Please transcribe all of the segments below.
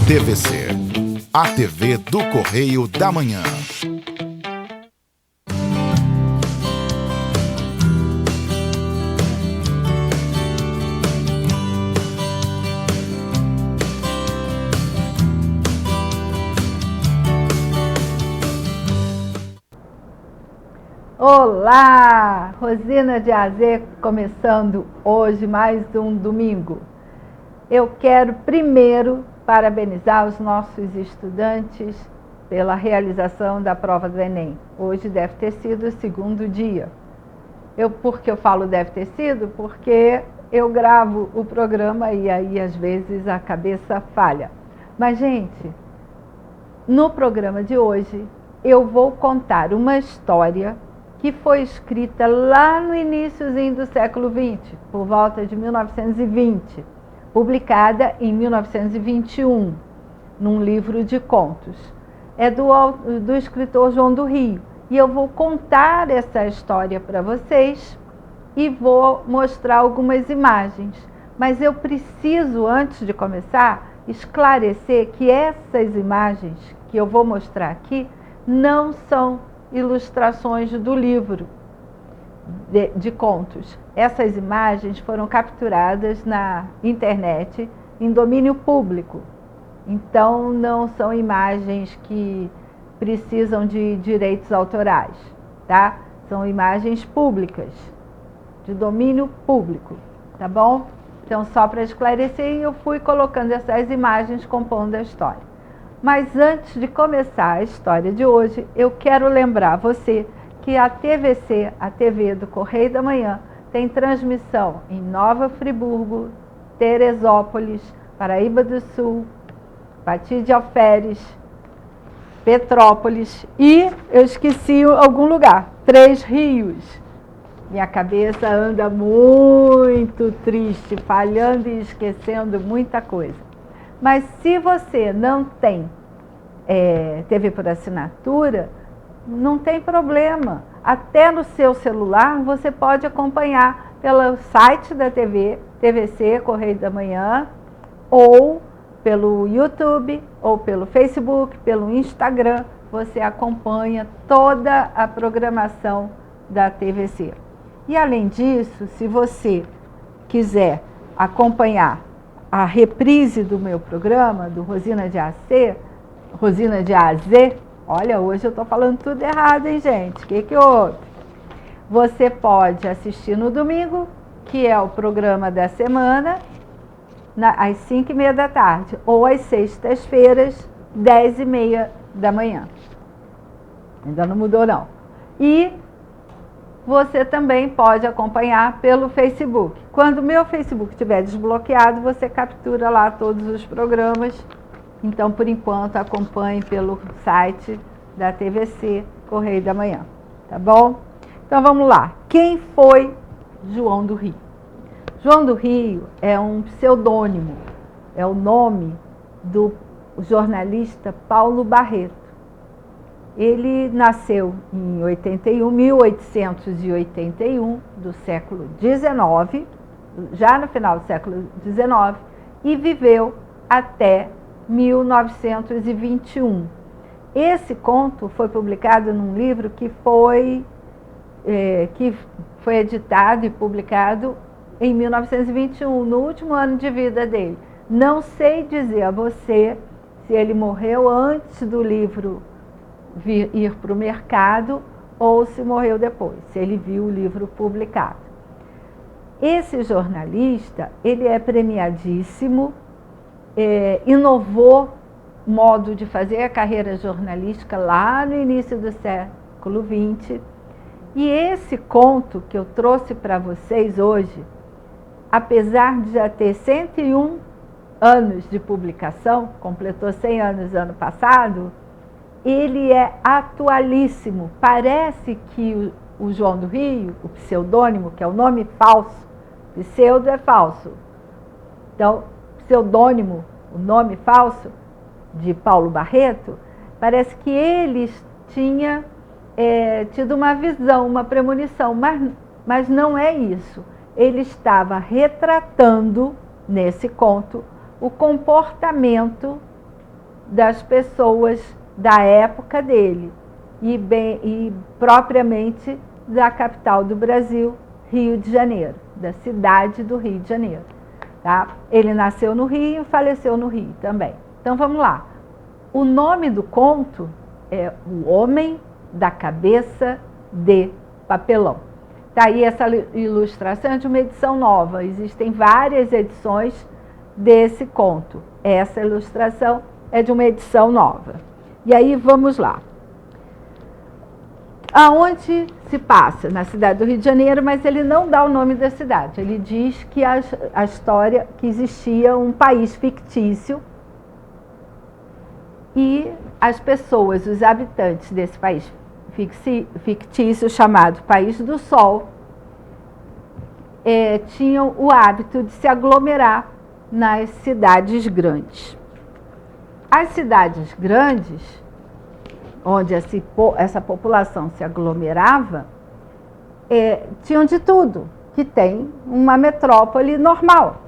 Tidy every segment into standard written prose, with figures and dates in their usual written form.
TVC, a TV do Correio da Manhã. Olá! Rosina de AZ começando hoje mais um domingo. Eu quero primeiro parabenizar os nossos estudantes pela realização da prova do Enem. Hoje deve ter sido o segundo dia. Por que eu falo deve ter sido? Porque eu gravo o programa e aí às vezes a cabeça falha. Mas, gente, no programa de hoje eu vou contar uma história que foi escrita lá no iniciozinho do século XX, por volta de 1920, publicada em 1921, num livro de contos. É do escritor João do Rio. E eu vou contar essa história para vocês e vou mostrar algumas imagens. Mas eu preciso, antes de começar, esclarecer que essas imagens que eu vou mostrar aqui não são ilustrações do livro de contos. Essas imagens foram capturadas na internet em domínio público. Então, não são imagens que precisam de direitos autorais, tá? São imagens públicas, de domínio público, tá bom? Então, só para esclarecer, eu fui colocando essas imagens compondo a história. Mas antes de começar a história de hoje, eu quero lembrar você que a TVC, a TV do Correio da Manhã, tem transmissão em Nova Friburgo, Teresópolis, Paraíba do Sul, Pati de Alferes, Petrópolis e eu esqueci algum lugar, Três Rios. Minha cabeça anda muito triste, falhando e esquecendo muita coisa. Mas se você não tem TV por assinatura, não tem problema. Até no seu celular você pode acompanhar pelo site da TV, TVC, Correio da Manhã, ou pelo YouTube, ou pelo Facebook, pelo Instagram. Você acompanha toda a programação da TVC. E além disso, se você quiser acompanhar a reprise do meu programa, do Rosina de AZ, olha, hoje eu estou falando tudo errado, hein, gente? O que houve? Você pode assistir no domingo, que é o programa da semana, às 5h30 da tarde, ou às sextas-feiras, 10h30 da manhã. Ainda não mudou, não. E você também pode acompanhar pelo Facebook. Quando o meu Facebook estiver desbloqueado, você captura lá todos os programas. Então, por enquanto, acompanhe pelo site da TVC, Correio da Manhã. Tá bom? Então, vamos lá. Quem foi João do Rio? João do Rio é um pseudônimo, é o nome do jornalista Paulo Barreto. Ele nasceu em 1881, do século XIX, já no final do século XIX, e viveu até 1921. Esse conto foi publicado num livro que foi editado e publicado em 1921, no último ano de vida dele. Não sei dizer a você se ele morreu antes do livro ir para o mercado ou se morreu depois, se ele viu o livro publicado. Esse jornalista, ele é premiadíssimo, inovou modo de fazer a carreira jornalística lá no início do século XX. E esse conto que eu trouxe para vocês hoje, apesar de já ter 101 anos de publicação, completou 100 anos ano passado, ele é atualíssimo. Parece que o João do Rio, o pseudônimo, que é o nome falso, pseudo é falso. Então, pseudônimo, o nome falso de Paulo Barreto, parece que ele tinha tido uma visão, uma premonição, mas não é isso. Ele estava retratando, nesse conto, o comportamento das pessoas da época dele e propriamente da capital do Brasil, Rio de Janeiro, da cidade do Rio de Janeiro. Tá? Ele nasceu no Rio e faleceu no Rio também. Então vamos lá. O nome do conto é O Homem da Cabeça de Papelão. Tá aí essa ilustração de uma edição nova. Existem várias edições desse conto. Essa ilustração é de uma edição nova. E aí vamos lá. Aonde se passa? Na cidade do Rio de Janeiro, mas ele não dá o nome da cidade. Ele diz que a história, que existia um país fictício e as pessoas, os habitantes desse país fictício chamado País do Sol, tinham o hábito de se aglomerar nas cidades grandes. As cidades grandes, onde essa população se aglomerava, tinham de tudo, que tem uma metrópole normal.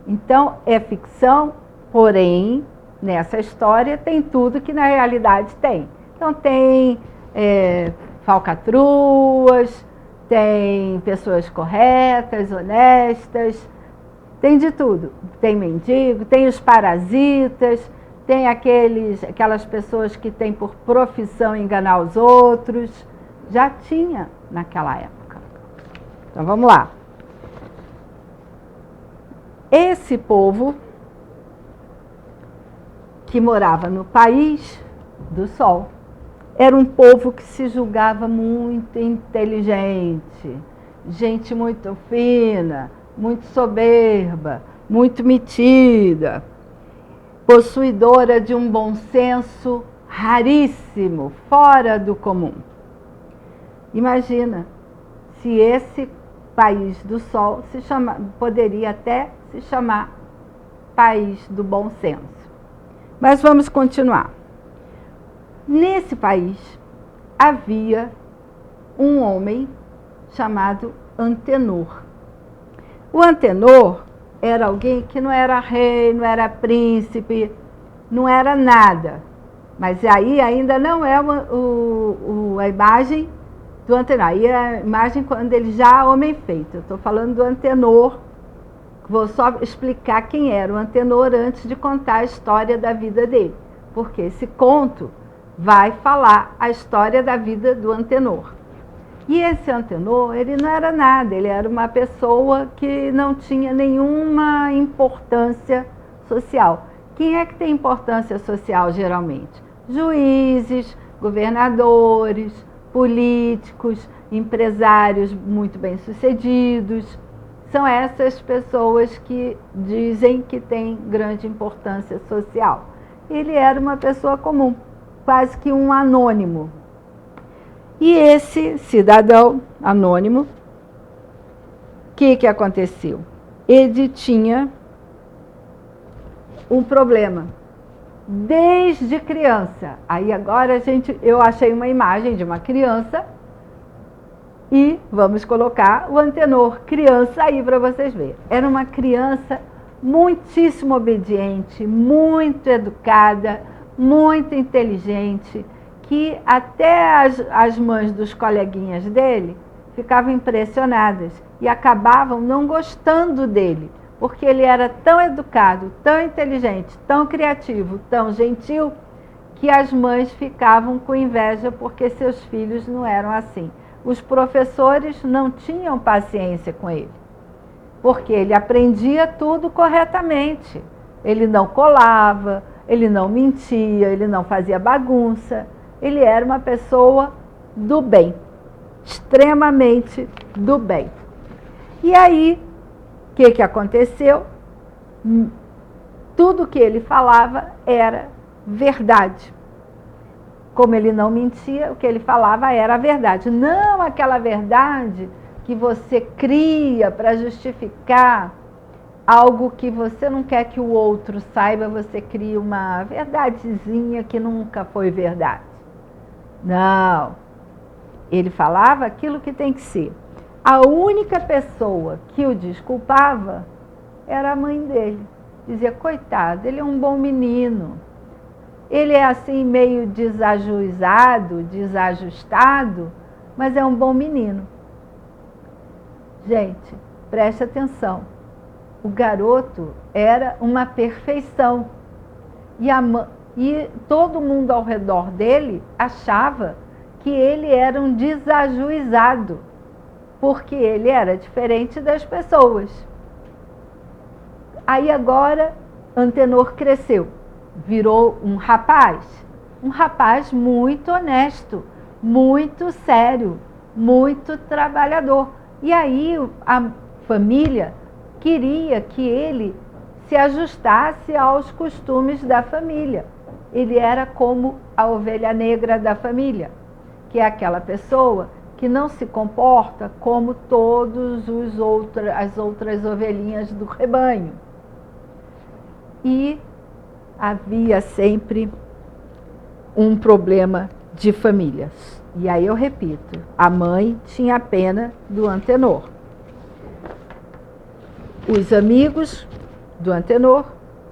Então, é ficção, porém, nessa história tem tudo que na realidade tem. Então, tem falcatruas, tem pessoas corretas, honestas, tem de tudo. Tem mendigo, tem os parasitas, tem aquelas pessoas que têm por profissão enganar os outros. Já tinha naquela época. Então vamos lá. Esse povo que morava no País do Sol era um povo que se julgava muito inteligente, gente muito fina, muito soberba, muito metida, possuidora de um bom senso raríssimo, fora do comum. Imagina se esse País do Sol poderia até se chamar País do Bom Senso. Mas vamos continuar. Nesse país havia um homem chamado Antenor. O Antenor era alguém que não era rei, não era príncipe, não era nada. Mas aí ainda não é a imagem do Antenor. Aí é a imagem quando ele já é homem feito. Eu estou falando do Antenor. Vou só explicar quem era o Antenor antes de contar a história da vida dele. Porque esse conto vai falar a história da vida do Antenor. E esse Antenor, ele não era nada, ele era uma pessoa que não tinha nenhuma importância social. Quem é que tem importância social geralmente? Juízes, governadores, políticos, empresários muito bem-sucedidos. São essas pessoas que dizem que têm grande importância social. Ele era uma pessoa comum, quase que um anônimo. E esse cidadão anônimo, o que aconteceu? Ele tinha um problema desde criança. Aí agora eu achei uma imagem de uma criança e vamos colocar o Antenor criança aí para vocês verem. Era uma criança muitíssimo obediente, muito educada, muito inteligente, que até as mães dos coleguinhas dele ficavam impressionadas e acabavam não gostando dele, porque ele era tão educado, tão inteligente, tão criativo, tão gentil, que as mães ficavam com inveja porque seus filhos não eram assim. Os professores não tinham paciência com ele, porque ele aprendia tudo corretamente. Ele não colava, ele não mentia, ele não fazia bagunça. Ele era uma pessoa do bem, extremamente do bem. E aí, o que aconteceu? Tudo que ele falava era verdade. Como ele não mentia, o que ele falava era a verdade. Não aquela verdade que você cria para justificar algo que você não quer que o outro saiba, você cria uma verdadezinha que nunca foi verdade. Não, ele falava aquilo que tem que ser. A única pessoa que o desculpava era a mãe dele. Dizia, coitado, ele é um bom menino, Ele é assim meio desajuizado, desajustado, mas é um bom menino. Gente, preste atenção. O garoto era uma perfeição. E todo mundo ao redor dele achava que ele era um desajuizado, porque ele era diferente das pessoas. Aí agora, Antenor cresceu, virou um rapaz muito honesto, muito sério, muito trabalhador. E aí a família queria que ele se ajustasse aos costumes da família. Ele era como a ovelha negra da família, que é aquela pessoa que não se comporta como as outras ovelhinhas do rebanho. E havia sempre um problema de famílias. E aí eu repito, a mãe tinha pena do Antenor. Os amigos do Antenor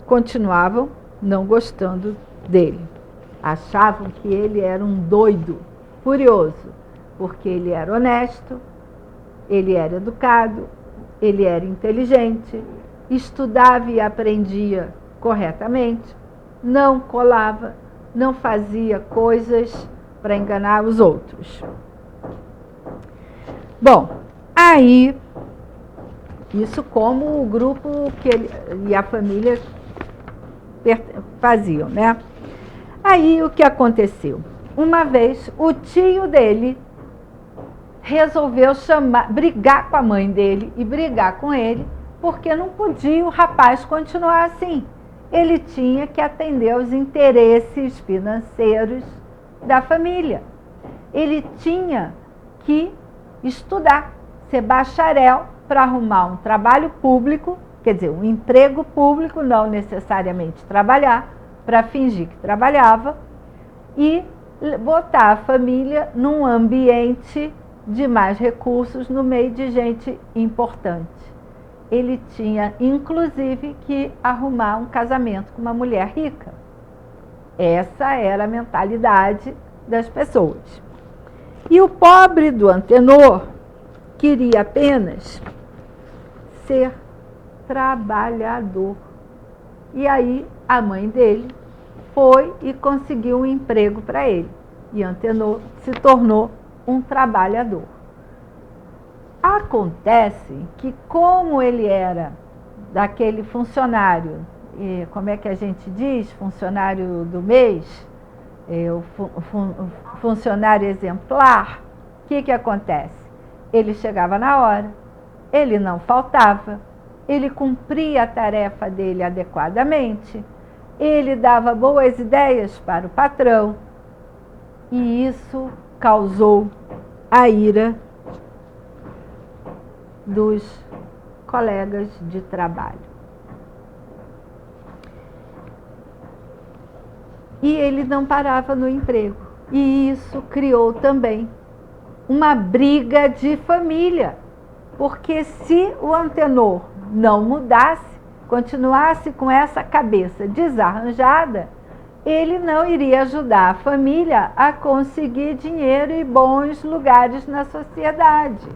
continuavam não gostando dele. Achavam que ele era um doido, furioso, porque ele era honesto, ele era educado, ele era inteligente, estudava e aprendia corretamente, não colava, não fazia coisas para enganar os outros. Bom, aí, isso como o grupo que ele e a família faziam, né? Aí o que aconteceu? Uma vez o tio dele resolveu brigar com a mãe dele e brigar com ele, porque não podia o rapaz continuar assim. Ele tinha que atender aos interesses financeiros da família. Ele tinha que estudar, ser bacharel para arrumar um trabalho público, quer dizer, um emprego público, não necessariamente trabalhar, para fingir que trabalhava, e botar a família num ambiente de mais recursos, no meio de gente importante. Ele tinha, inclusive, que arrumar um casamento com uma mulher rica. Essa era a mentalidade das pessoas. E o pobre do Antenor queria apenas ser trabalhador. E aí a mãe dele foi e conseguiu um emprego para ele. E Antenor se tornou um trabalhador. Acontece que, como ele era daquele funcionário, como é que a gente diz? Funcionário do mês, funcionário exemplar, o que acontece? Ele chegava na hora, ele não faltava, ele cumpria a tarefa dele adequadamente, ele dava boas ideias para o patrão, e isso causou a ira dos colegas de trabalho. E ele não parava no emprego. E isso criou também uma briga de família. Porque se o Antenor não mudasse, continuasse com essa cabeça desarranjada, ele não iria ajudar a família a conseguir dinheiro e bons lugares na sociedade.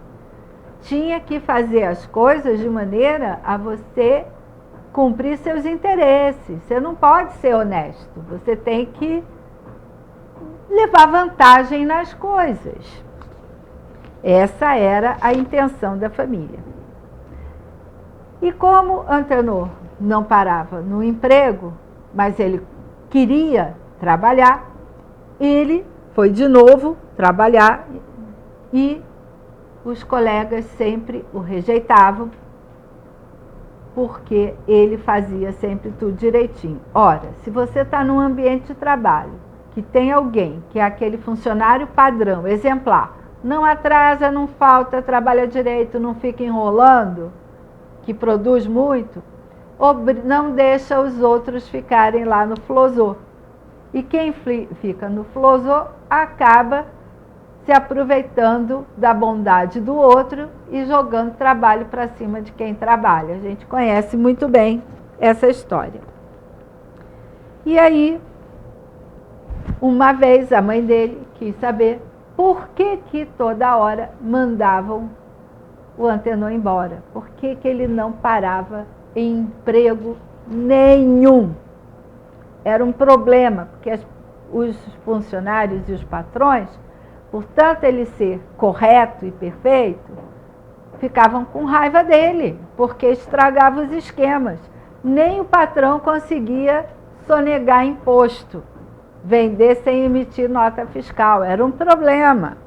Tinha que fazer as coisas de maneira a você cumprir seus interesses. Você não pode ser honesto, você tem que levar vantagem nas coisas. Essa era a intenção da família. E como Antenor não parava no emprego, mas ele queria trabalhar, ele foi de novo trabalhar e os colegas sempre o rejeitavam, porque ele fazia sempre tudo direitinho. Ora, se você está num ambiente de trabalho que tem alguém que é aquele funcionário padrão, exemplar, não atrasa, não falta, trabalha direito, não fica enrolando, que produz muito, não deixa os outros ficarem lá no flosô. E quem fica no flosô acaba se aproveitando da bondade do outro e jogando trabalho para cima de quem trabalha. A gente conhece muito bem essa história. E aí, Uma vez a mãe dele quis saber por que toda hora mandavam o Antenor embora. Por que ele não parava em emprego nenhum? Era um problema, porque os funcionários e os patrões, por tanto ele ser correto e perfeito, ficavam com raiva dele, porque estragava os esquemas. Nem o patrão conseguia sonegar imposto, vender sem emitir nota fiscal. Era um problema.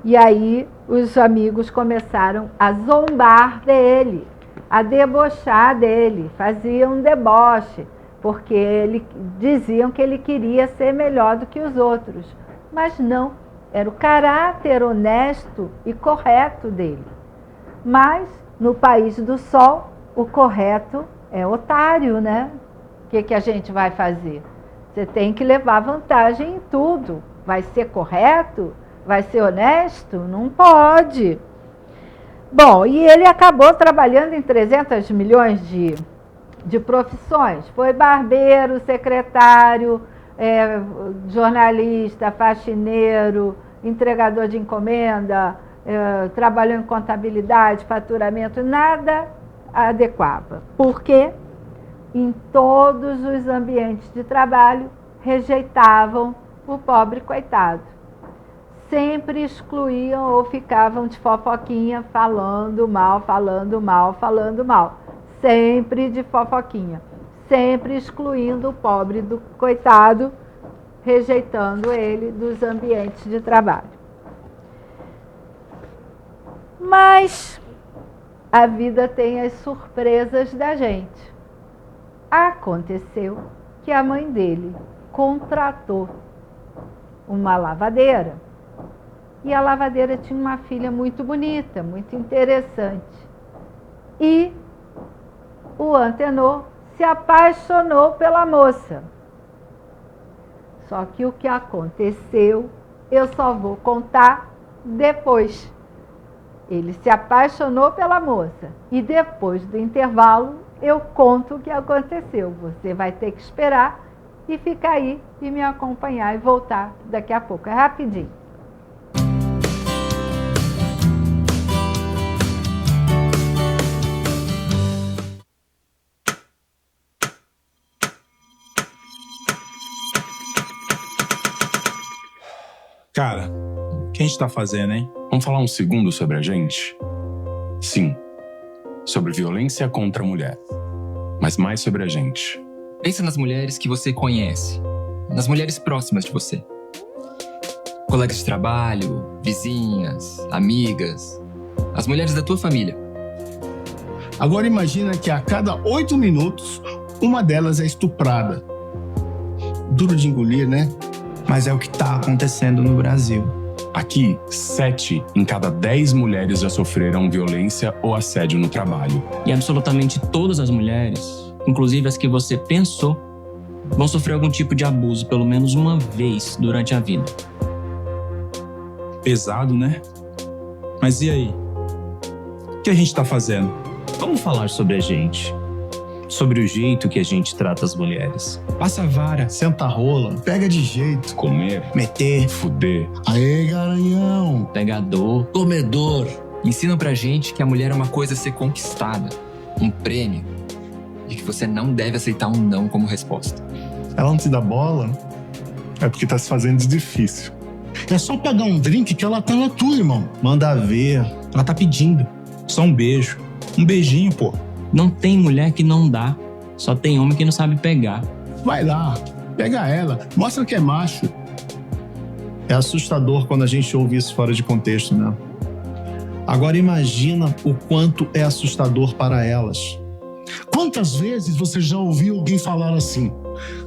E aí os amigos começaram a zombar dele, a debochar dele, faziam um deboche, porque diziam que ele queria ser melhor do que os outros. Mas não, era o caráter honesto e correto dele. Mas, no país do sol, o correto é otário, né? O que a gente vai fazer? Você tem que levar vantagem em tudo. Vai ser correto? Vai ser honesto? Não pode. Bom, e ele acabou trabalhando em 300 milhões de profissões. Foi barbeiro, secretário, jornalista, faxineiro, entregador de encomenda, trabalhou em contabilidade, faturamento, nada adequava. Por quê? Em todos os ambientes de trabalho, rejeitavam o pobre coitado. Sempre excluíam ou ficavam de fofoquinha, falando mal, falando mal, falando mal. Sempre de fofoquinha. Sempre excluindo o pobre do coitado, rejeitando ele dos ambientes de trabalho. Mas a vida tem as surpresas da gente. Aconteceu que a mãe dele contratou uma lavadeira. E a lavadeira tinha uma filha muito bonita, muito interessante. E o Antenor se apaixonou pela moça. Só que o que aconteceu, eu só vou contar depois. Ele se apaixonou pela moça. E depois do intervalo, eu conto o que aconteceu. Você vai ter que esperar e ficar aí e me acompanhar e voltar daqui a pouco. É rapidinho. Cara, o que a gente tá fazendo, hein? Vamos falar um segundo sobre a gente? Sim, sobre violência contra a mulher, mas mais sobre a gente. Pensa nas mulheres que você conhece, nas mulheres próximas de você. Colegas de trabalho, vizinhas, amigas, as mulheres da tua família. Agora imagina que a cada 8 minutos, uma delas é estuprada. Duro de engolir, né? Mas é o que tá acontecendo no Brasil. Aqui, 7 em cada 10 mulheres já sofreram violência ou assédio no trabalho. E absolutamente todas as mulheres, inclusive as que você pensou, vão sofrer algum tipo de abuso pelo menos uma vez durante a vida. Pesado, né? Mas e aí? O que a gente tá fazendo? Vamos falar sobre a gente. Sobre o jeito que a gente trata as mulheres. Passa a vara, senta a rola, pega de jeito. Comer, Meter. fuder. Aê, garanhão. Pegador. Comedor. Ensinam pra gente que a mulher é uma coisa a ser conquistada, um prêmio, e que você não deve aceitar um não como resposta. Ela não te dá bola? É porque tá se fazendo de difícil. É só pagar um drink que ela tá na tua, irmão. Manda ver. Ela tá pedindo. Só um beijo. Um beijinho, pô. Não tem mulher que não dá, só tem homem que não sabe pegar. Vai lá, pega ela, mostra que é macho. É assustador quando a gente ouve isso fora de contexto, né? Agora imagina o quanto é assustador para elas. Quantas vezes você já ouviu alguém falar assim?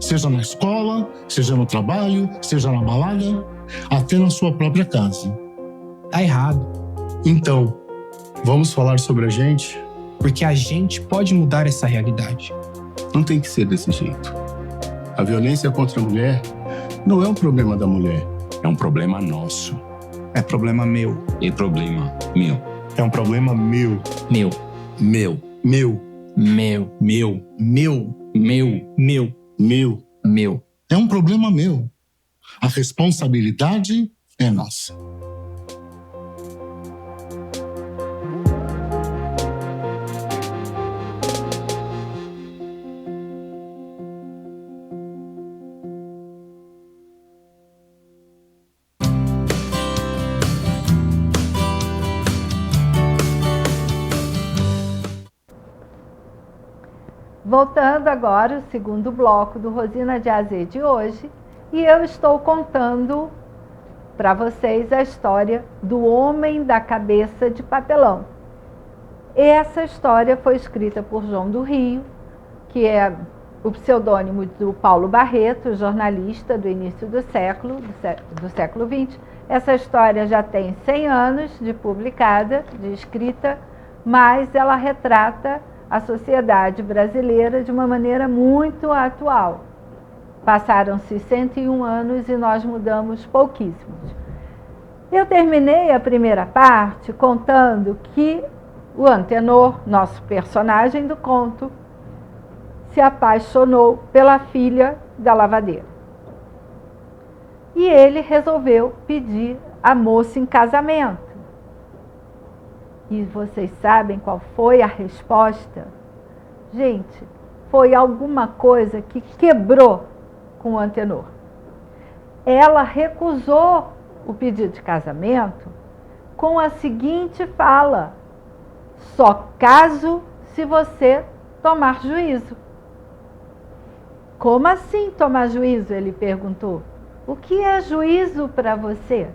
Seja na escola, seja no trabalho, seja na balada, até na sua própria casa. Tá errado. Então, vamos falar sobre a gente? Porque a gente pode mudar essa realidade. Não tem que ser desse jeito. A violência contra a mulher não é um problema da mulher. É um problema nosso. É problema meu. E problema meu. É um problema meu. Meu, Meu. Meu. meu, Meu. Meu. meu, Meu. Meu. meu. É um problema meu. A responsabilidade é nossa. Voltando agora, o segundo bloco do Rosina de AZ de hoje, e eu estou contando para vocês a história do Homem da Cabeça de Papelão. Essa história foi escrita por João do Rio, que é o pseudônimo do Paulo Barreto, jornalista do início do século XX. Essa história já tem 100 anos de publicada, de escrita, mas ela retrata a sociedade brasileira de uma maneira muito atual. Passaram-se 101 anos e nós mudamos pouquíssimos. Eu terminei a primeira parte contando que o Antenor, nosso personagem do conto, se apaixonou pela filha da lavadeira. E ele resolveu pedir a moça em casamento. E vocês sabem qual foi a resposta? Gente, foi alguma coisa que quebrou com o Antenor. Ela recusou o pedido de casamento com a seguinte fala: só caso se você tomar juízo. Como assim tomar juízo? Ele perguntou. O que é juízo para você?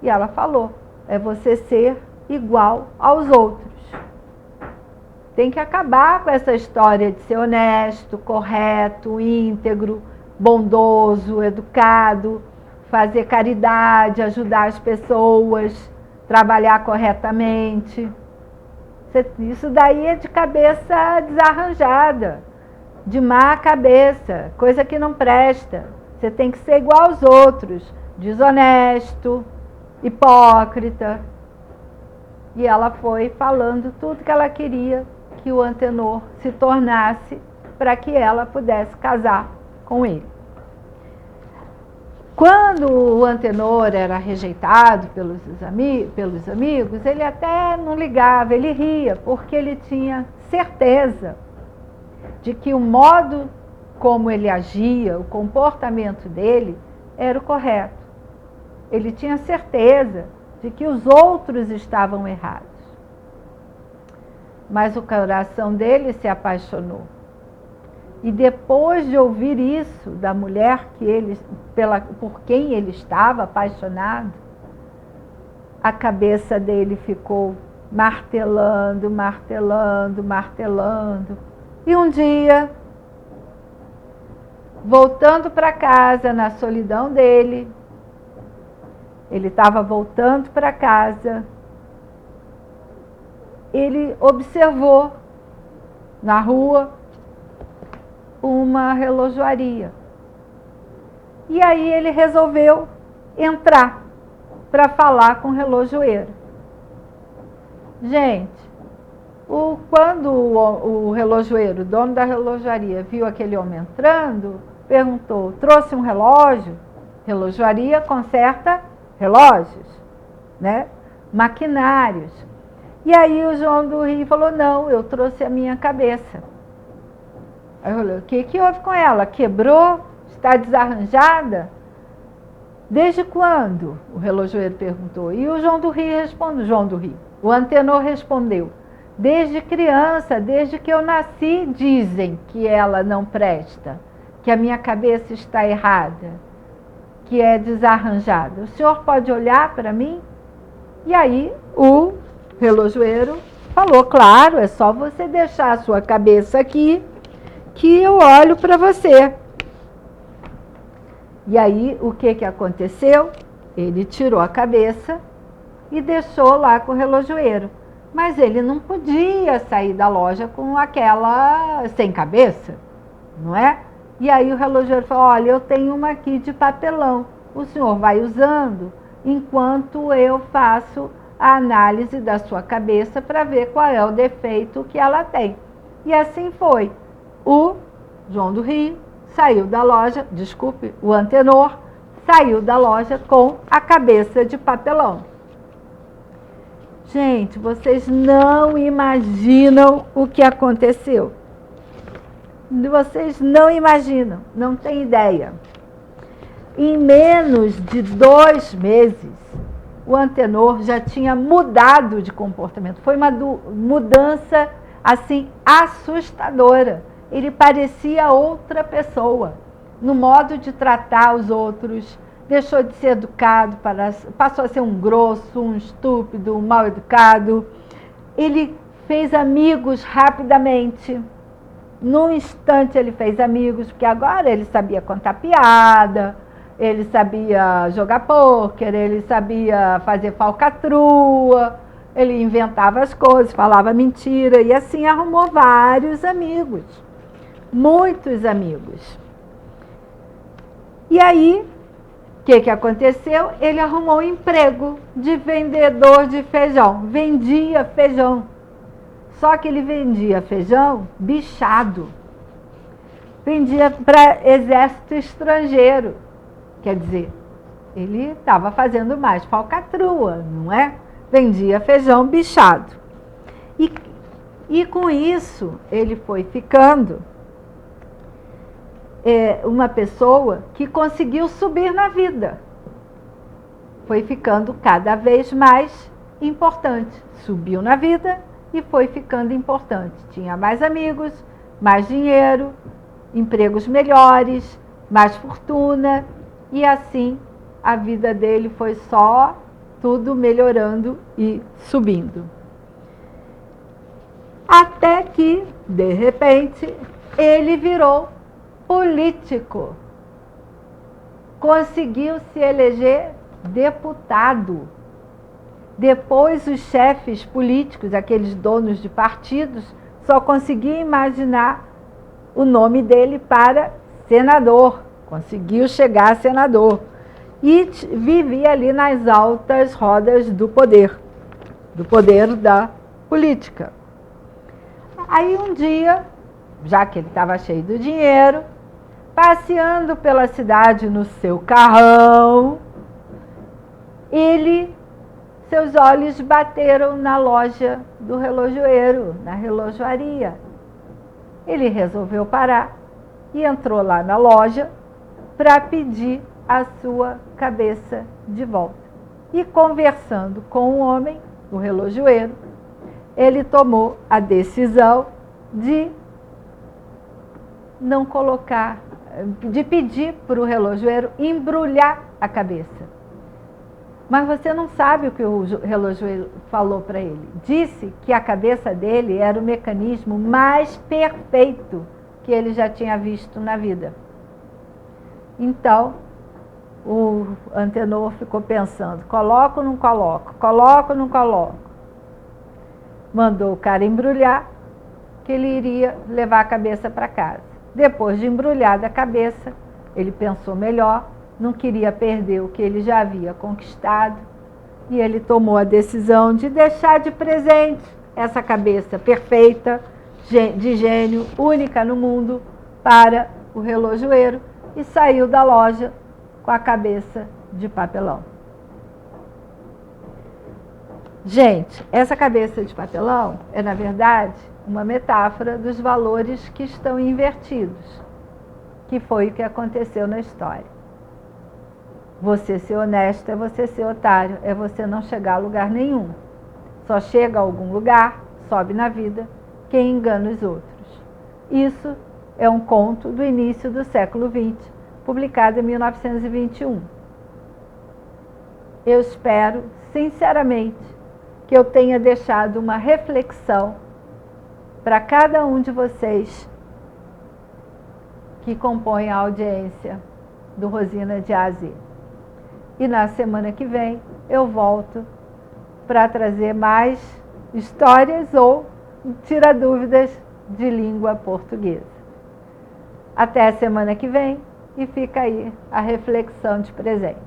E ela falou: é você ser igual aos outros. Tem que acabar com essa história de ser honesto, correto, íntegro, bondoso, educado, fazer caridade, ajudar as pessoas, trabalhar corretamente. Isso daí é de cabeça desarranjada, de má cabeça, coisa que não presta. Você tem que ser igual aos outros, desonesto, hipócrita. E ela foi falando tudo que ela queria que o Antenor se tornasse para que ela pudesse casar com ele. Quando o Antenor era rejeitado pelos amigos, ele até não ligava, ele ria, porque ele tinha certeza de que o modo como ele agia, o comportamento dele, era o correto. Ele tinha certeza de que os outros estavam errados. Mas o coração dele se apaixonou. E depois de ouvir isso da mulher por quem ele estava apaixonado, a cabeça dele ficou martelando, martelando, martelando. E um dia, voltando para casa, na solidão dele, ele estava voltando para casa, ele observou na rua uma relojoaria. E aí ele resolveu entrar para falar com o relojoeiro. Gente, quando o relojoeiro, o dono da relojoaria, viu aquele homem entrando, perguntou: trouxe um relógio? Relojoaria conserta relógios, né? Maquinários. E aí o João do Rio falou: não, eu trouxe a minha cabeça. Aí eu falei: o que houve com ela? Quebrou? Está desarranjada? Desde quando? O relojoeiro perguntou. E o João do Rio, o Antenor respondeu: desde criança, desde que eu nasci, dizem que ela não presta, que a minha cabeça está errada, que é desarranjada. O senhor pode olhar para mim? E aí o relojoeiro falou: claro, é só você deixar a sua cabeça aqui, que eu olho para você. E aí, o que aconteceu? Ele tirou a cabeça e deixou lá com o relojoeiro. Mas ele não podia sair da loja com aquela sem cabeça, não é? E aí o relojoeiro falou: olha, eu tenho uma aqui de papelão. O senhor vai usando enquanto eu faço a análise da sua cabeça para ver qual é o defeito que ela tem. E assim foi. O João do Rio saiu da loja, o Antenor saiu da loja com a cabeça de papelão. Gente, vocês não imaginam o que aconteceu. Vocês não imaginam, não têm ideia. Em menos de 2 meses, o Antenor já tinha mudado de comportamento. Foi uma mudança, assim, assustadora. Ele parecia outra pessoa, no modo de tratar os outros. Deixou de ser educado, passou a ser um grosso, um estúpido, um mal educado. Ele fez amigos rapidamente. Num instante ele fez amigos, porque agora ele sabia contar piada, ele sabia jogar pôquer, ele sabia fazer falcatrua, ele inventava as coisas, falava mentira, e assim arrumou vários amigos, muitos amigos. E aí, o que aconteceu? Ele arrumou um emprego de vendedor de feijão, vendia feijão. Só que ele vendia feijão bichado, vendia para exército estrangeiro. Quer dizer, ele estava fazendo mais falcatrua, não é? Vendia feijão bichado. E com isso, ele foi ficando uma pessoa que conseguiu subir na vida. Foi ficando cada vez mais importante. Subiu na vida e foi ficando importante. Tinha mais amigos, mais dinheiro, empregos melhores, mais fortuna, e assim a vida dele foi só tudo melhorando e subindo. Até que, de repente, ele virou político. Conseguiu se eleger deputado. Depois, os chefes políticos, aqueles donos de partidos, só conseguiam imaginar o nome dele para senador. Conseguiu chegar a senador. E vivia ali nas altas rodas do poder da política. Aí um dia, já que ele estava cheio de dinheiro, passeando pela cidade no seu carrão, seus olhos bateram na loja do relojoeiro, na relojoaria. Ele resolveu parar e entrou lá na loja para pedir a sua cabeça de volta. E conversando com o homem, o relojoeiro, ele tomou a decisão de não colocar, de pedir para o relojoeiro embrulhar a cabeça. Mas você não sabe o que o relojoeiro falou para ele. Disse que a cabeça dele era o mecanismo mais perfeito que ele já tinha visto na vida. Então, o Antenor ficou pensando, coloco ou não coloco? Coloco ou não coloco? Mandou o cara embrulhar, que ele iria levar a cabeça para casa. Depois de embrulhar a cabeça, ele pensou melhor, não queria perder o que ele já havia conquistado, e ele tomou a decisão de deixar de presente essa cabeça perfeita, de gênio, única no mundo, para o relojoeiro, e saiu da loja com a cabeça de papelão. Gente, essa cabeça de papelão é, na verdade, uma metáfora dos valores que estão invertidos, que foi o que aconteceu na história. Você ser honesto é você ser otário, é você não chegar a lugar nenhum. Só chega a algum lugar, sobe na vida, quem engana os outros. Isso é um conto do início do século XX, publicado em 1921. Eu espero, sinceramente, que eu tenha deixado uma reflexão para cada um de vocês que compõem a audiência do Rosina de A a Z. E na semana que vem eu volto para trazer mais histórias ou tirar dúvidas de língua portuguesa. Até a semana que vem e fica aí a reflexão de presente.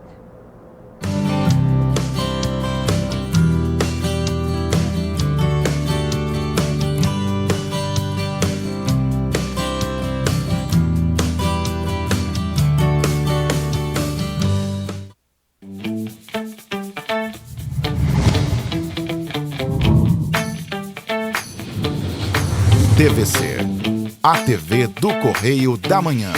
TVC, a TV do Correio da Manhã.